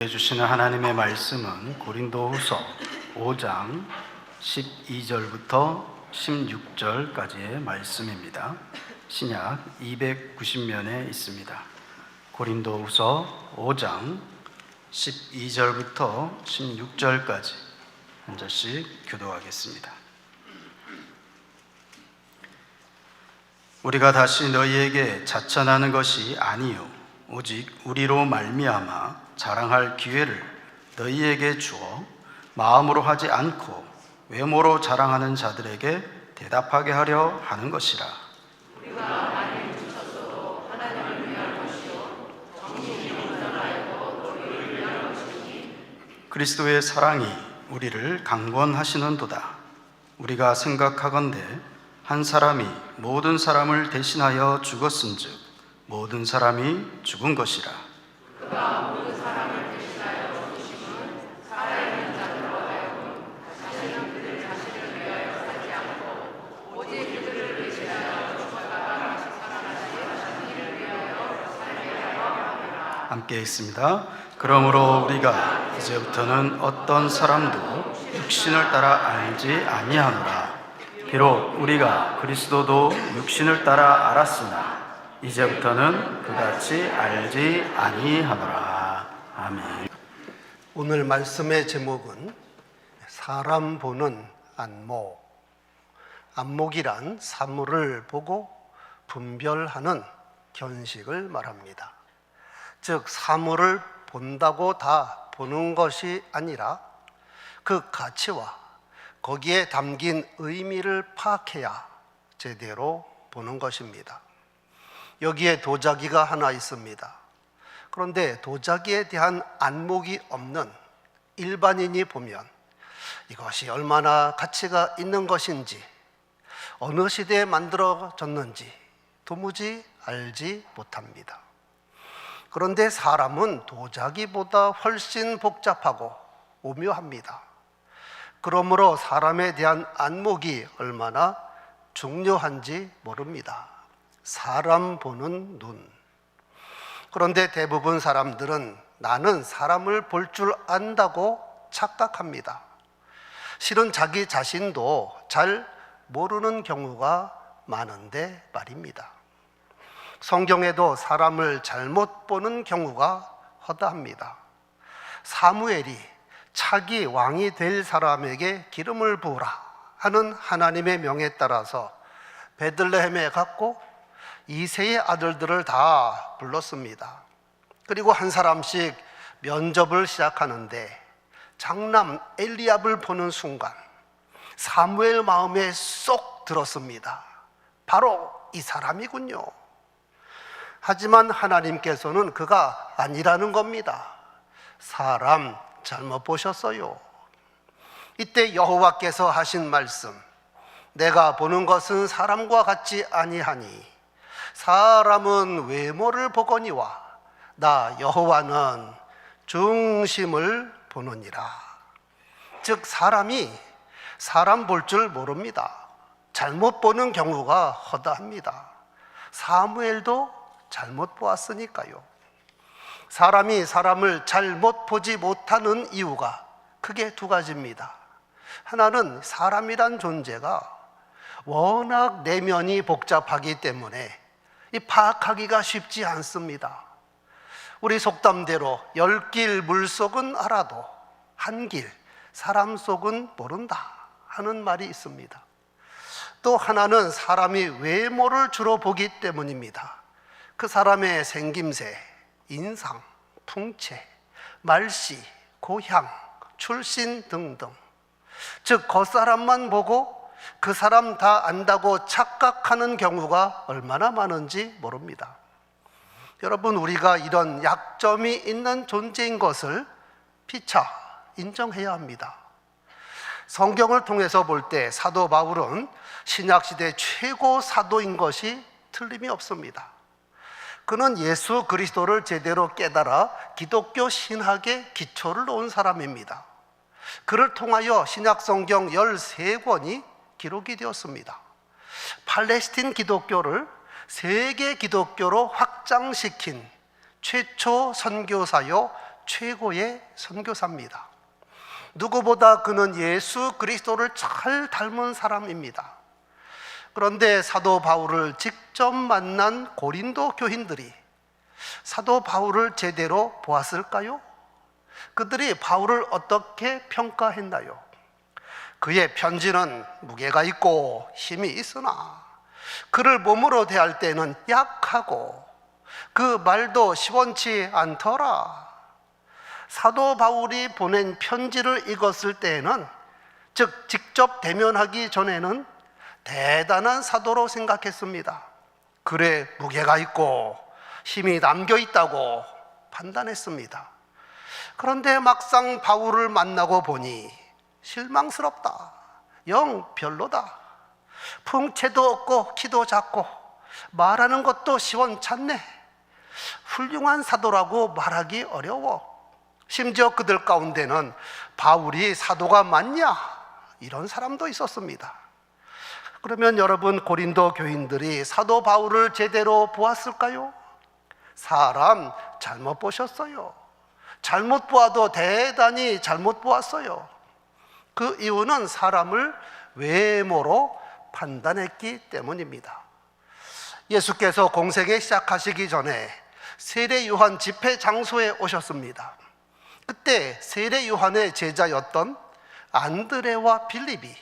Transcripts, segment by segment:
주시는 하나님의 말씀은 고린도후서 5장 12절부터 16절까지의 말씀입니다. 신약 290면에 있습니다. 고린도후서 5장 12절부터 16절까지 한 절씩 교도하겠습니다. 우리가 다시 너희에게 자천하는 것이 아니요 오직 우리로 말미암아 자랑할 기회를 너희에게 주어 마음으로 하지 않고 외모로 자랑하는 자들에게 대답하게 하려 하는 것이라. 우리가 하나님을 주셨어도 하나님을 위한 것이요 정신이 온전하여도 너희를 위한 것이니 그리스도의 사랑이 우리를 강권하시는도다. 우리가 생각하건대 한 사람이 모든 사람을 대신하여 죽었은즉 모든 사람이 죽은 것이라. 그가 모든 사람을 대신하여 죽으심은 살아있는 자들로 하여금 다시는 그들 자신을 위하여 살지 않고 오직 그들을 대신하여 죽었다가 다시 살아나신 이를 위하여 살게 하려 함이라. 함께 읽습니다. 그러므로 우리가 이제부터는 어떤 사람도 육신을 따라 알지 아니하노라. 비록 우리가 그리스도도 육신을 따라 알았으나 이제부터는 그같이 알지 아니하노라. 아멘. 오늘 말씀의 제목은 사람 보는 안목. 안목이란 사물을 보고 분별하는 견식을 말합니다. 즉 사물을 본다고 다 보는 것이 아니라 그 가치와 거기에 담긴 의미를 파악해야 제대로 보는 것입니다. 여기에 도자기가 하나 있습니다. 그런데 도자기에 대한 안목이 없는 일반인이 보면 이것이 얼마나 가치가 있는 것인지, 어느 시대에 만들어졌는지 도무지 알지 못합니다. 그런데 사람은 도자기보다 훨씬 복잡하고 오묘합니다. 그러므로 사람에 대한 안목이 얼마나 중요한지 모릅니다. 사람 보는 눈. 그런데 대부분 사람들은 나는 사람을 볼 줄 안다고 착각합니다. 실은 자기 자신도 잘 모르는 경우가 많은데 말입니다. 성경에도 사람을 잘못 보는 경우가 허다합니다. 사무엘이 차기 왕이 될 사람에게 기름을 부으라 하는 하나님의 명에 따라서 베들레헴에 갔고 이새의 아들들을 다 불렀습니다. 그리고 한 사람씩 면접을 시작하는데 장남 엘리압을 보는 순간 사무엘 마음에 쏙 들었습니다. 바로 이 사람이군요. 하지만 하나님께서는 그가 아니라는 겁니다. 사람 잘못 보셨어요. 이때 여호와께서 하신 말씀, 내가 보는 것은 사람과 같지 아니하니 사람은 외모를 보거니와 나 여호와는 중심을 보느니라. 즉 사람이 사람 볼 줄 모릅니다. 잘못 보는 경우가 허다합니다. 사무엘도 잘못 보았으니까요. 사람이 사람을 잘못 보지 못하는 이유가 크게 두 가지입니다. 하나는 사람이란 존재가 워낙 내면이 복잡하기 때문에 이 파악하기가 쉽지 않습니다. 우리 속담대로 열길 물속은 알아도 한길 사람 속은 모른다 하는 말이 있습니다. 또 하나는 사람이 외모를 주로 보기 때문입니다. 그 사람의 생김새, 인상, 풍채, 말씨, 고향, 출신 등등. 즉 겉사람만 보고 그 사람 다 안다고 착각하는 경우가 얼마나 많은지 모릅니다. 여러분, 우리가 이런 약점이 있는 존재인 것을 피차 인정해야 합니다. 성경을 통해서 볼 때 사도 바울은 신약시대 최고 사도인 것이 틀림이 없습니다. 그는 예수 그리스도를 제대로 깨달아 기독교 신학의 기초를 놓은 사람입니다. 그를 통하여 신약 성경 13권이 기록이 되었습니다. 팔레스틴 기독교를 세계 기독교로 확장시킨 최초 선교사요 최고의 선교사입니다. 누구보다 그는 예수 그리스도를 잘 닮은 사람입니다. 그런데 사도 바울을 직접 만난 고린도 교인들이 사도 바울을 제대로 보았을까요? 그들이 바울을 어떻게 평가했나요? 그의 편지는 무게가 있고 힘이 있으나 그를 몸으로 대할 때는 약하고 그 말도 시원치 않더라. 사도 바울이 보낸 편지를 읽었을 때에는, 즉 직접 대면하기 전에는 대단한 사도로 생각했습니다. 글에 무게가 있고 힘이 담겨 있다고 판단했습니다. 그런데 막상 바울을 만나고 보니 실망스럽다. 영 별로다. 풍채도 없고 키도 작고 말하는 것도 시원찮네. 훌륭한 사도라고 말하기 어려워. 심지어 그들 가운데는 바울이 사도가 맞냐? 이런 사람도 있었습니다. 그러면 여러분, 고린도 교인들이 사도 바울을 제대로 보았을까요? 사람 잘못 보셨어요. 잘못 보아도 대단히 잘못 보았어요. 그 이유는 사람을 외모로 판단했기 때문입니다. 예수께서 공생애 시작하시기 전에 세례 요한 집회 장소에 오셨습니다. 그때 세례 요한의 제자였던 안드레와 빌립이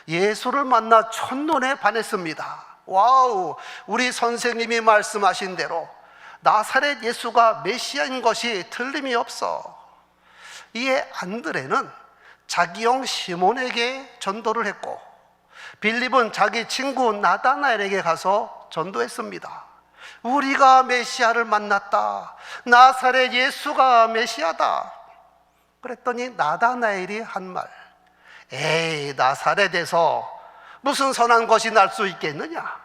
예수를 만나 첫눈에 반했습니다. 와우, 우리 선생님이 말씀하신 대로 나사렛 예수가 메시아인 것이 틀림이 없어. 이에 안드레는 자기 형 시몬에게 전도를 했고, 빌립은 자기 친구 나다나엘에게 가서 전도했습니다. 우리가 메시아를 만났다. 나사렛 예수가 메시아다. 그랬더니 나다나엘이 한 말, 에이, 나사렛에서 무슨 선한 것이 날 수 있겠느냐?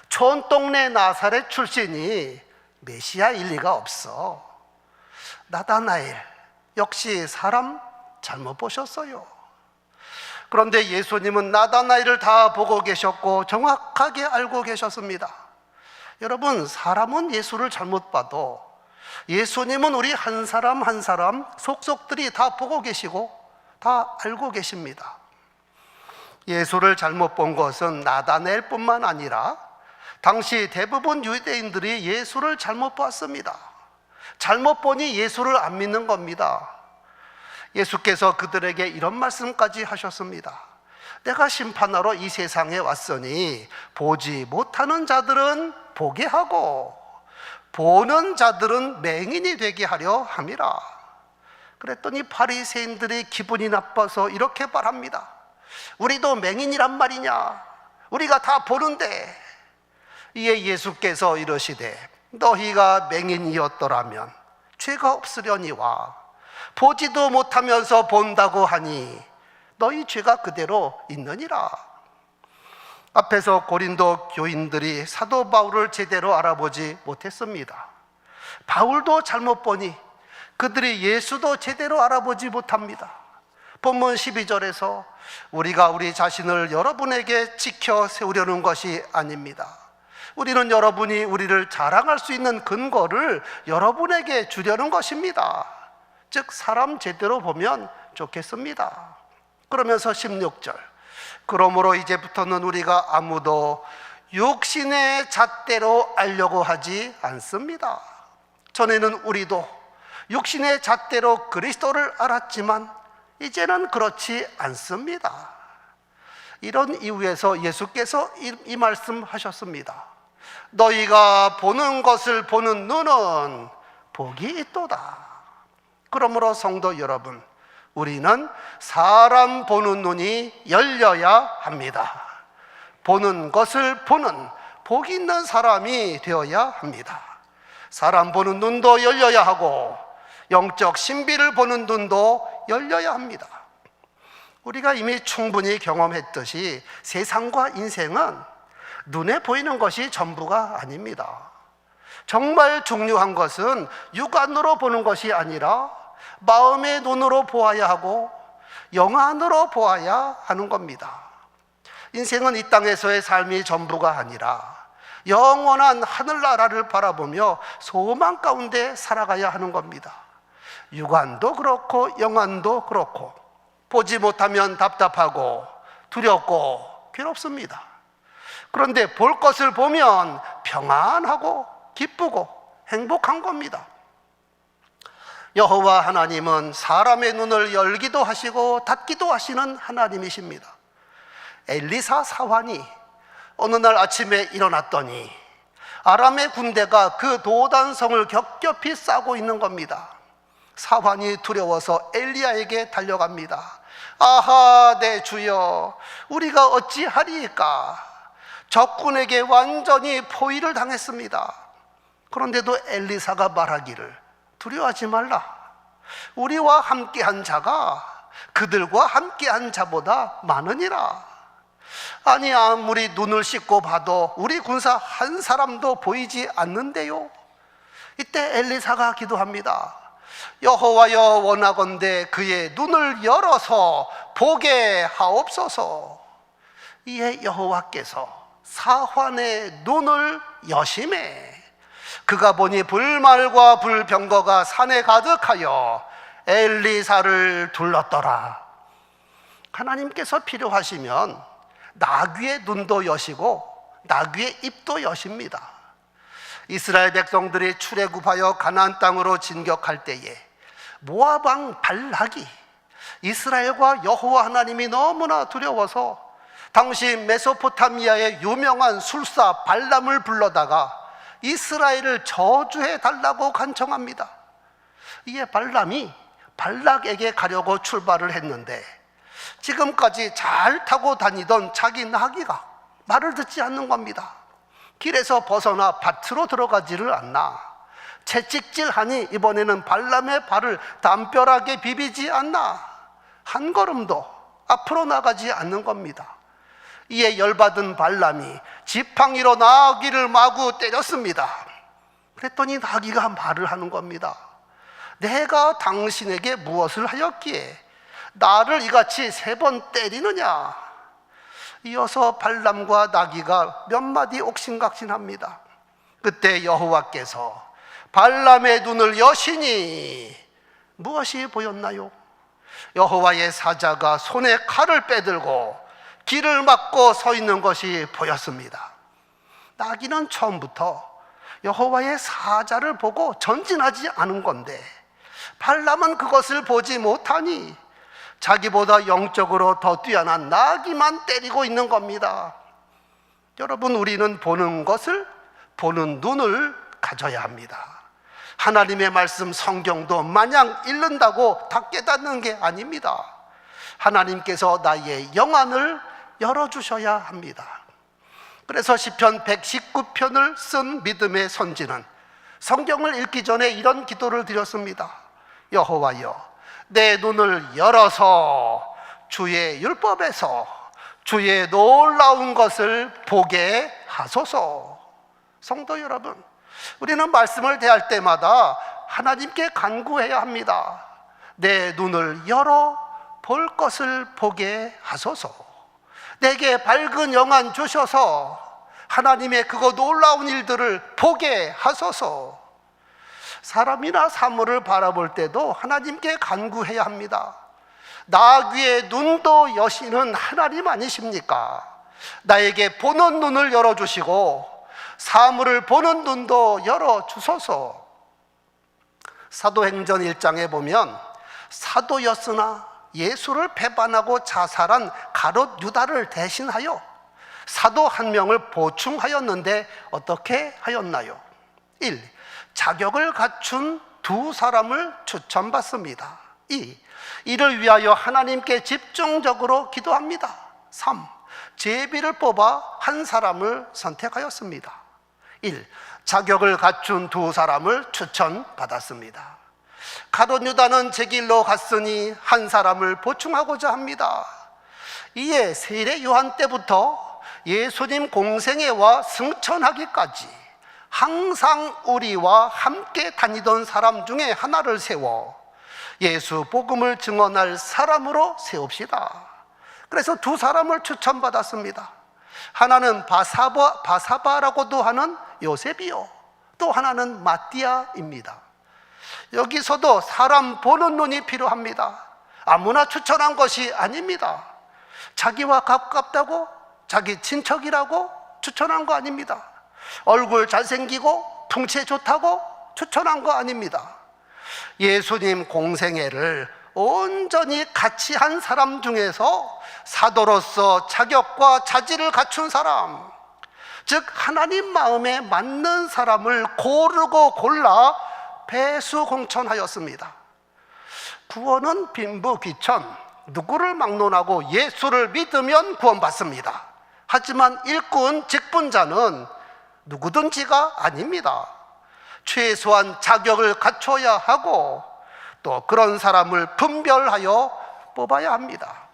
촌동네 나사렛 출신이 메시아일 리가 없어. 나다나엘 역시 사람 잘못 보셨어요. 그런데 예수님은 나다나엘을 다 보고 계셨고 정확하게 알고 계셨습니다. 여러분, 사람은 예수를 잘못 봐도 예수님은 우리 한 사람 한 사람 속속들이 다 보고 계시고 다 알고 계십니다. 예수를 잘못 본 것은 나다나엘뿐만 아니라 당시 대부분 유대인들이 예수를 잘못 봤습니다. 잘못 보니 예수를 안 믿는 겁니다. 예수께서 그들에게 이런 말씀까지 하셨습니다. 내가 심판하러 이 세상에 왔으니 보지 못하는 자들은 보게 하고 보는 자들은 맹인이 되게 하려 함이라. 그랬더니 바리새인들이 기분이 나빠서 이렇게 말합니다. 우리도 맹인이란 말이냐? 우리가 다 보는데. 이에 예수께서 이러시되 너희가 맹인이었더라면 죄가 없으려니와 보지도 못하면서 본다고 하니 너희 죄가 그대로 있느니라. 앞에서 고린도 교인들이 사도 바울을 제대로 알아보지 못했습니다. 바울도 잘못 보니 그들이 예수도 제대로 알아보지 못합니다. 본문 12절에서 우리가 우리 자신을 여러분에게 지켜 세우려는 것이 아닙니다. 우리는 여러분이 우리를 자랑할 수 있는 근거를 여러분에게 주려는 것입니다. 즉 사람 제대로 보면 좋겠습니다. 그러면서 16절, 그러므로 이제부터는 우리가 아무도 육신의 잣대로 알려고 하지 않습니다. 전에는 우리도 육신의 잣대로 그리스도를 알았지만 이제는 그렇지 않습니다. 이런 이유에서 예수께서 이 말씀하셨습니다. 너희가 보는 것을 보는 눈은 복이 있도다. 그러므로 성도 여러분, 우리는 사람 보는 눈이 열려야 합니다. 보는 것을 보는 복 있는 사람이 되어야 합니다. 사람 보는 눈도 열려야 하고 영적 신비를 보는 눈도 열려야 합니다. 우리가 이미 충분히 경험했듯이 세상과 인생은 눈에 보이는 것이 전부가 아닙니다. 정말 중요한 것은 육안으로 보는 것이 아니라 마음의 눈으로 보아야 하고 영안으로 보아야 하는 겁니다. 인생은 이 땅에서의 삶이 전부가 아니라 영원한 하늘나라를 바라보며 소망 가운데 살아가야 하는 겁니다. 육안도 그렇고 영안도 그렇고 보지 못하면 답답하고 두렵고 괴롭습니다. 그런데 볼 것을 보면 평안하고 기쁘고 행복한 겁니다. 여호와 하나님은 사람의 눈을 열기도 하시고 닫기도 하시는 하나님이십니다. 엘리사 사환이 어느 날 아침에 일어났더니 아람의 군대가 그 도단성을 겹겹이 싸고 있는 겁니다. 사환이 두려워서 엘리야에게 달려갑니다. 아하, 내 주여, 우리가 어찌하리이까? 적군에게 완전히 포위를 당했습니다. 그런데도 엘리사가 말하기를 두려워하지 말라. 우리와 함께한 자가 그들과 함께한 자보다 많으니라. 아니, 아무리 눈을 씻고 봐도 우리 군사 한 사람도 보이지 않는데요. 이때 엘리사가 기도합니다. 여호와여, 원하건대 그의 눈을 열어서 보게 하옵소서. 이에 여호와께서 사환의 눈을 여심해 그가 보니 불말과 불병거가 산에 가득하여 엘리사를 둘렀더라. 하나님께서 필요하시면 나귀의 눈도 여시고 나귀의 입도 여십니다. 이스라엘 백성들이 출애굽하여 가나안 땅으로 진격할 때에 모압 왕 발락이 이스라엘과 여호와 하나님이 너무나 두려워서 당시 메소포타미아의 유명한 술사 발람을 불러다가 이스라엘을 저주해 달라고 간청합니다. 이에 발람이 발락에게 가려고 출발을 했는데 지금까지 잘 타고 다니던 자기 나귀가 말을 듣지 않는 겁니다. 길에서 벗어나 밭으로 들어가지를 않나. 채찍질하니 이번에는 발람의 발을 담벼락에 비비지 않나. 한 걸음도 앞으로 나가지 않는 겁니다. 이에 열받은 발람이 지팡이로 나귀를 마구 때렸습니다. 그랬더니 나귀가 말을 하는 겁니다. 내가 당신에게 무엇을 하였기에 나를 이같이 3번 때리느냐. 이어서 발람과 나귀가 몇 마디 옥신각신합니다. 그때 여호와께서 발람의 눈을 여시니 무엇이 보였나요? 여호와의 사자가 손에 칼을 빼들고 길을 막고 서 있는 것이 보였습니다. 나귀는 처음부터 여호와의 사자를 보고 전진하지 않은 건데 발람은 그것을 보지 못하니 자기보다 영적으로 더 뛰어난 나귀만 때리고 있는 겁니다. 여러분, 우리는 보는 것을, 보는 눈을 가져야 합니다. 하나님의 말씀 성경도 마냥 읽는다고 다 깨닫는 게 아닙니다. 하나님께서 나의 영안을 열어주셔야 합니다. 그래서 시편 119편을 쓴 믿음의 선지는 성경을 읽기 전에 이런 기도를 드렸습니다. 여호와여, 내 눈을 열어서 주의 율법에서 주의 놀라운 것을 보게 하소서. 성도 여러분, 우리는 말씀을 대할 때마다 하나님께 간구해야 합니다. 내 눈을 열어 볼 것을 보게 하소서. 내게 밝은 영안 주셔서 하나님의 그거 놀라운 일들을 보게 하소서. 사람이나 사물을 바라볼 때도 하나님께 간구해야 합니다. 나귀의 눈도 여시는 하나님 아니십니까? 나에게 보는 눈을 열어주시고 사물을 보는 눈도 열어주소서. 사도행전 1장에 보면 사도였으나 예수를 배반하고 자살한 가롯 유다를 대신하여 사도 한 명을 보충하였는데 어떻게 하였나요? 1. 자격을 갖춘 2사람을 추천받습니다. 2. 이를 위하여 하나님께 집중적으로 기도합니다. 3. 제비를 뽑아 1사람을 선택하였습니다. 1. 자격을 갖춘 2사람을 추천받았습니다. 가롯 유다는 제 길로 갔으니 1사람을 보충하고자 합니다. 이에 세례 요한 때부터 예수님 공생애와 승천하기까지 항상 우리와 함께 다니던 사람 중에 하나를 세워 예수 복음을 증언할 사람으로 세웁시다. 그래서 2사람을 추천받았습니다. 하나는 바사바라고도 하는 요셉이요, 또 하나는 마띠아입니다. 여기서도 사람 보는 눈이 필요합니다. 아무나 추천한 것이 아닙니다. 자기와 가깝다고, 자기 친척이라고 추천한 거 아닙니다. 얼굴 잘생기고 통체 좋다고 추천한 거 아닙니다. 예수님 공생애를 온전히 같이 한 사람 중에서 사도로서 자격과 자질을 갖춘 사람, 즉 하나님 마음에 맞는 사람을 고르고 골라 배수공천하였습니다. 구원은 빈부귀천, 누구를 막론하고 예수를 믿으면 구원받습니다. 하지만 일꾼, 직분자는 누구든지가 아닙니다. 최소한 자격을 갖춰야 하고 또 그런 사람을 분별하여 뽑아야 합니다.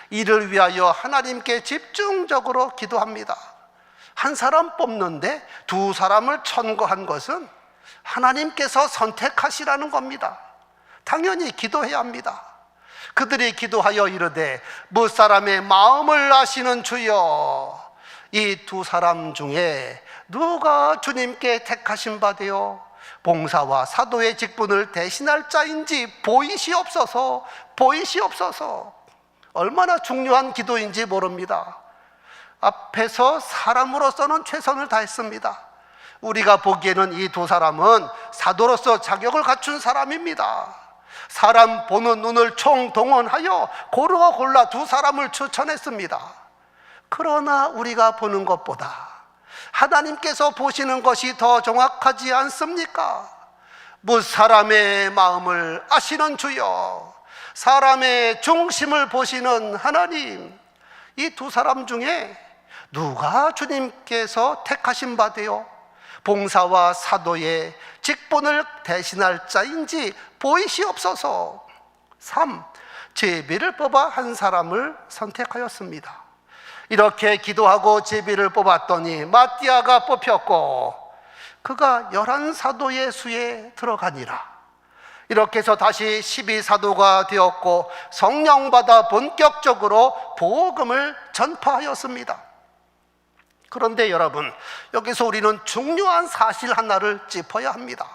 이를 위하여 하나님께 집중적으로 기도합니다. 한 사람 뽑는데 두 사람을 천거한 것은 하나님께서 선택하시라는 겁니다. 당연히 기도해야 합니다. 그들이 기도하여 이르되 무사람의 마음을 아시는 주여, 이 두 사람 중에 누가 주님께 택하신 바 되어 봉사와 사도의 직분을 대신할 자인지 보이시옵소서, 보이시옵소서. 얼마나 중요한 기도인지 모릅니다. 앞에서 사람으로서는 최선을 다했습니다. 우리가 보기에는 이 두 사람은 사도로서 자격을 갖춘 사람입니다. 사람 보는 눈을 총동원하여 고르고 골라 두 사람을 추천했습니다. 그러나 우리가 보는 것보다 하나님께서 보시는 것이 더 정확하지 않습니까? 무사람의 마음을 아시는 주여, 사람의 중심을 보시는 하나님, 이 두 사람 중에 누가 주님께서 택하신 바 되어 봉사와 사도의 직분을 대신할 자인지 보이시옵소서. 3. 제비를 뽑아 한 사람을 선택하였습니다. 이렇게 기도하고 제비를 뽑았더니 마띠아가 뽑혔고 그가 11사도의 수에 들어가니라. 이렇게 해서 다시 12사도가 되었고 성령 받아 본격적으로 복음을 전파하였습니다. 그런데 여러분, 여기서 우리는 중요한 사실 하나를 짚어야 합니다.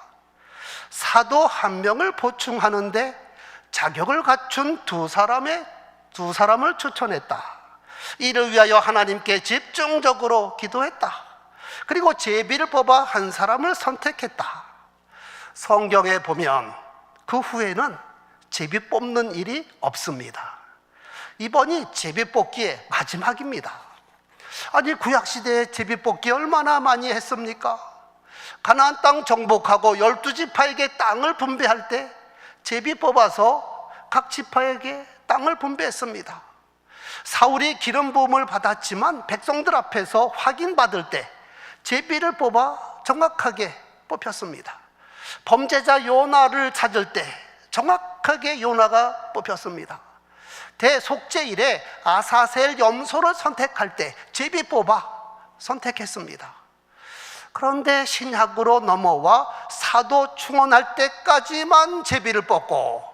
사도 한 명을 보충하는데 자격을 갖춘 두 사람을 추천했다. 이를 위하여 하나님께 집중적으로 기도했다. 그리고 제비를 뽑아 한 사람을 선택했다. 성경에 보면 그 후에는 제비 뽑는 일이 없습니다. 이번이 제비 뽑기의 마지막입니다. 아니, 구약시대에 제비 뽑기 얼마나 많이 했습니까? 가나안 땅 정복하고 12지파에게 땅을 분배할 때 제비 뽑아서 각 지파에게 땅을 분배했습니다. 사울이 기름 부음을 받았지만 백성들 앞에서 확인받을 때 제비를 뽑아 정확하게 뽑혔습니다. 범죄자 요나를 찾을 때 정확하게 요나가 뽑혔습니다. 대속죄일에 아사셀 염소를 선택할 때 제비 뽑아 선택했습니다. 그런데 신약으로 넘어와 사도 충원할 때까지만 제비를 뽑고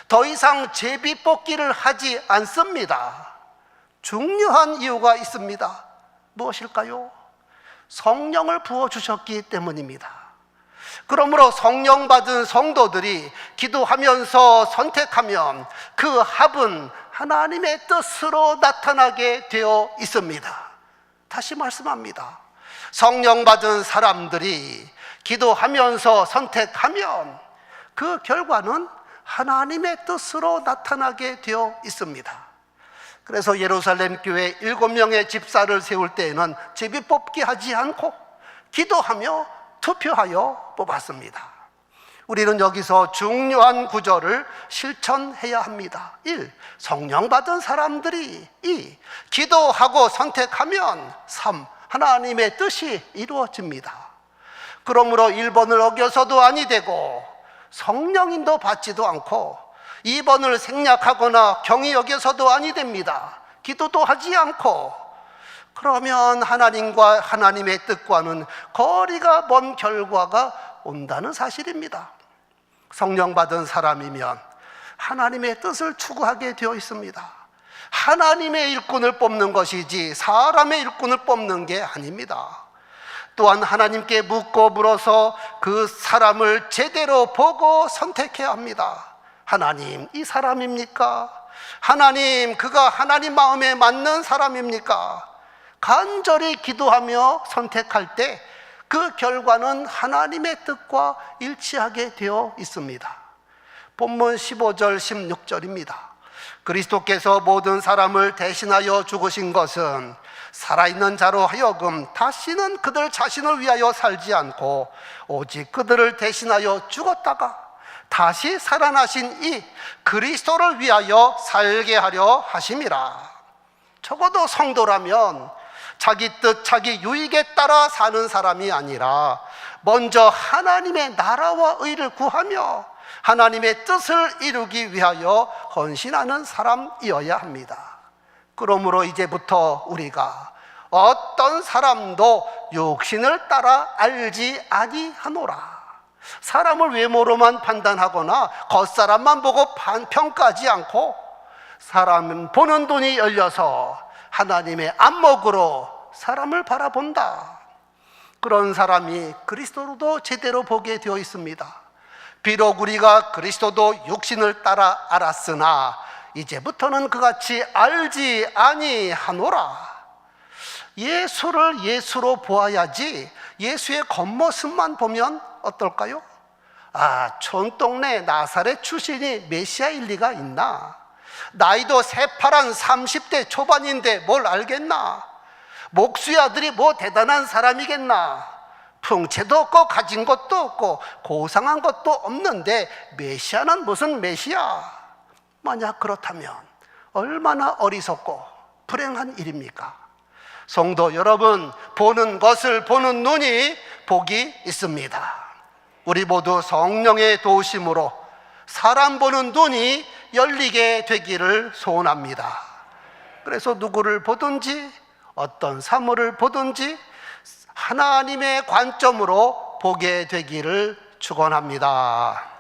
더 이상 제비 뽑기를 하지 않습니다. 중요한 이유가 있습니다. 무엇일까요? 성령을 부어주셨기 때문입니다. 그러므로 성령 받은 성도들이 기도하면서 선택하면 그 합은 하나님의 뜻으로 나타나게 되어 있습니다. 다시 말씀합니다. 성령 받은 사람들이 기도하면서 선택하면 그 결과는 하나님의 뜻으로 나타나게 되어 있습니다. 그래서 예루살렘 교회 7명의 집사를 세울 때에는 제비 뽑기 하지 않고 기도하며 투표하여 뽑았습니다. 우리는 여기서 중요한 구절을 실천해야 합니다. 1. 성령 받은 사람들이 2. 기도하고 선택하면 3. 하나님의 뜻이 이루어집니다. 그러므로 1번을 어겨서도 아니 되고 성령인도 받지도 않고 2번을 생략하거나 경히 여겨서도 아니 됩니다. 기도도 하지 않고 그러면 하나님과 하나님의 뜻과는 거리가 먼 결과가 온다는 사실입니다. 성령 받은 사람이면 하나님의 뜻을 추구하게 되어 있습니다. 하나님의 일꾼을 뽑는 것이지 사람의 일꾼을 뽑는 게 아닙니다. 또한 하나님께 묻고 물어서 그 사람을 제대로 보고 선택해야 합니다. 하나님, 이 사람입니까? 하나님, 그가 하나님 마음에 맞는 사람입니까? 간절히 기도하며 선택할 때 그 결과는 하나님의 뜻과 일치하게 되어 있습니다. 본문 15절 16절입니다. 그리스도께서 모든 사람을 대신하여 죽으신 것은 살아있는 자로 하여금 다시는 그들 자신을 위하여 살지 않고 오직 그들을 대신하여 죽었다가 다시 살아나신 이 그리스도를 위하여 살게 하려 하심이라. 적어도 성도라면 자기 뜻, 자기 유익에 따라 사는 사람이 아니라 먼저 하나님의 나라와 의를 구하며 하나님의 뜻을 이루기 위하여 헌신하는 사람이어야 합니다. 그러므로 이제부터 우리가 어떤 사람도 육신을 따라 알지 아니하노라. 사람을 외모로만 판단하거나 겉사람만 보고 평가하지 않고 사람은 보는 눈이 열려서 하나님의 안목으로 사람을 바라본다. 그런 사람이 그리스도로도 제대로 보게 되어 있습니다. 비록 우리가 그리스도도 육신을 따라 알았으나 이제부터는 그같이 알지 아니하노라. 예수를 예수로 보아야지 예수의 겉모습만 보면 어떨까요? 촌동네 나사렛 출신이 메시아일 리가 있나? 나이도 새파란 30대 초반인데 뭘 알겠나? 목수의 아들이 뭐 대단한 사람이겠나? 풍채도 없고 가진 것도 없고 고상한 것도 없는데 메시아는 무슨 메시아? 만약 그렇다면 얼마나 어리석고 불행한 일입니까? 성도 여러분, 보는 것을 보는 눈이 복이 있습니다. 우리 모두 성령의 도우심으로 사람 보는 눈이 열리게 되기를 소원합니다. 그래서 누구를 보든지 어떤 사물을 보든지 하나님의 관점으로 보게 되기를 축원합니다.